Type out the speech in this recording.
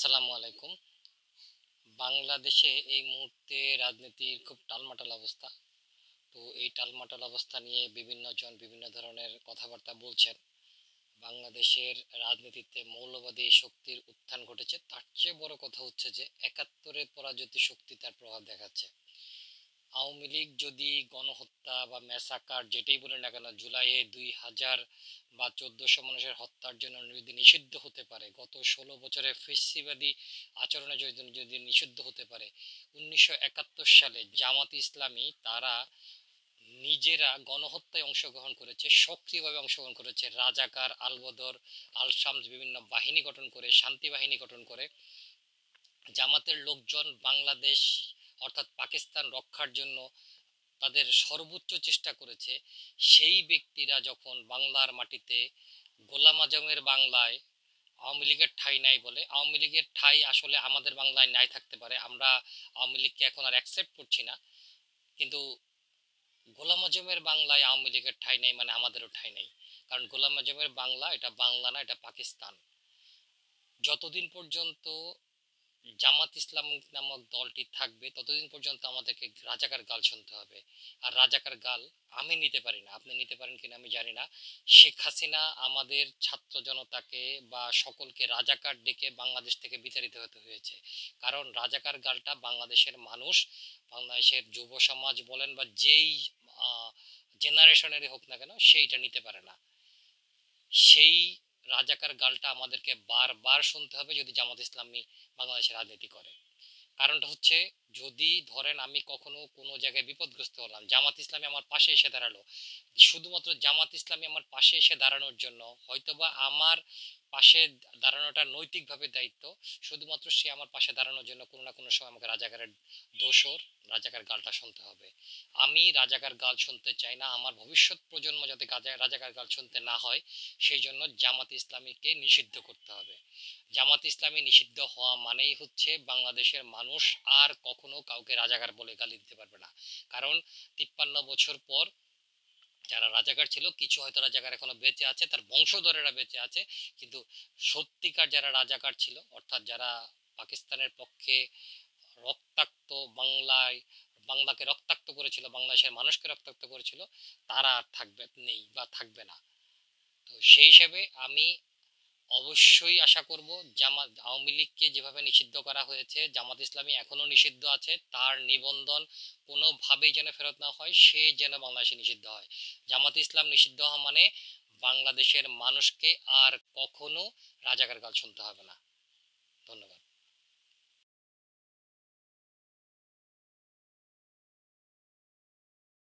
আসসালামু আলাইকুম। বাংলাদেশে এই মুহূর্তে রাজনীতির খুব টালমাটাল অবস্থা। তো এই টালমাটাল অবস্থা নিয়ে বিভিন্ন জন বিভিন্ন ধরনের কথাবার্তা বলছেন। বাংলাদেশের রাজনীতিতে মৌলবাদী শক্তির উত্থান ঘটেছে। তার চেয়ে বড় কথা হচ্ছে যে ৭১-এ পরাজিত শক্তি তার প্রভাব দেখাচ্ছে। আওয়ামী লীগ যদি গণহত্যা বা ম্যাসাকার যেটাই বলে না কেন জুলাইয়ে ২০০০ বা ১৪০০ মানুষের হত্যার জন্য যদি নিষিদ্ধ হতে পারে, গত ১৬ বছরের ফ্যাসিবাদী আচরণে যদি যদি নিষিদ্ধ হতে পারে, ১৯৭১ সালে জামাত ইসলামী তারা নিজেরা গণহত্যায় অংশগ্রহণ করেছে, সক্রিয়ভাবে অংশগ্রহণ করেছে। রাজাকার, আলবদর, আল শামস বিভিন্ন বাহিনী গঠন করে, শান্তি বাহিনী গঠন করে জামাতের লোকজন বাংলাদেশ অর্থাৎ পাকিস্তান রক্ষার জন্য তাদের সর্বোচ্চ চেষ্টা করেছে। সেই ব্যক্তিরা যখন বাংলার মাটিতে গোলাম আজমের বাংলায় আওয়ামী লীগের ঠাঁই নাই বলে, আওয়ামী লীগের ঠাঁই আসলে আমাদের বাংলায় নাই থাকতে পারে, আমরা আওয়ামী লীগকে এখন আর অ্যাকসেপ্ট করছি না, কিন্তু গোলাম আজমের বাংলায় আওয়ামী লীগের ঠাঁই নাই মানে আমাদেরও ঠাঁই নেই। কারণ গোলাম আজমের বাংলা এটা বাংলা না, এটা পাকিস্তান। যতদিন পর্যন্ত জামাত ইসলাম নামক দলটি থাকবে ততদিন পর্যন্ত আমাদেরকে রাজাকার গাল শুনতে হবে। আর রাজাকার গাল আমি নিতে পারি না, আপনি নিতে পারেন কিনা আমি জানি না। শেখ হাসিনা আমাদের ছাত্র জনতাকে বা সকলকে রাজাকার ডেকে বাংলাদেশ থেকে বিতাড়িত হতে হয়েছে। কারণ রাজাকার গালটা বাংলাদেশের মানুষ, বাংলাদেশের যুব সমাজ বলেন বা যেই জেনারেশনেরই হোক না কেন সেইটা নিতে পারে না। সেই রাজাকার গালটা আমাদেরকে বারবার শুনতে হবে যদি জামাত ইসলামী বাংলাদেশে রাজনীতি করে। কারণটা হচ্ছে, যদি ধরেন আমি কখনো কোনো জায়গায় বিপদগ্রস্ত হলাম, জামাত ইসলামী আমার পাশে এসে দাঁড়ালো, শুধুমাত্র জামাত ইসলামী আমার পাশে এসে দাঁড়ানোর জন্য, হয়তোবা আমার পাশে দাঁড়ানোটা নৈতিকভাবে দায়িত্ব, শুধুমাত্র সে আমার পাশে দাঁড়ানোর জন্য কোনো না কোনো সময় আমাকে রাজাকারের দোসর, রাজাকার গালটা শুনতে হবে। আমি রাজাকার গাল শুনতে চাই না, আমার ভবিষ্যৎ প্রজন্ম যাতে রাজাকার গাল শুনতে না হয় সেই জন্য জামাত ইসলামীকে নিষিদ্ধ করতে হবে। জামাত ইসলামী নিষিদ্ধ হওয়া মানেই হচ্ছে বাংলাদেশের মানুষ আর কখনো কাউকে রাজাকার বলে গালি দিতে পারবে না। কারণ ৫৩ বছর পর যারা রাজাকার ছিল, কিছু হয়তো রাজাকার এখনো বেঁচে আছে, তার বংশধরেরা বেঁচে আছে, কিন্তু সত্যিকার যারা রাজাকার ছিল অর্থাৎ যারা পাকিস্তানের পক্ষে রক্তাক্ত বাংলায় বাংলাকে রক্তাক্ত করেছিল, বাংলাদেশের মানুষকে রক্তাক্ত করেছিল, তারা আর থাকবে নেই বা থাকবে না। তো সেই হিসেবে আমি অবশ্যই আশা করব জামাত আওয়ামী লীগকে যেভাবে নিষিদ্ধ করা হয়েছে, জামাত ইসলামী এখনো নিষিদ্ধ আছে, তার নিবন্ধন কোনোভাবেই যেন ফেরত না হয়, সে যেন বাংলাদেশে নিষিদ্ধ হয়। জামাত ইসলাম নিষিদ্ধ হওয়া মানে বাংলাদেশের মানুষকে আর কখনো রাজাকার গাল শুনতে হবে না।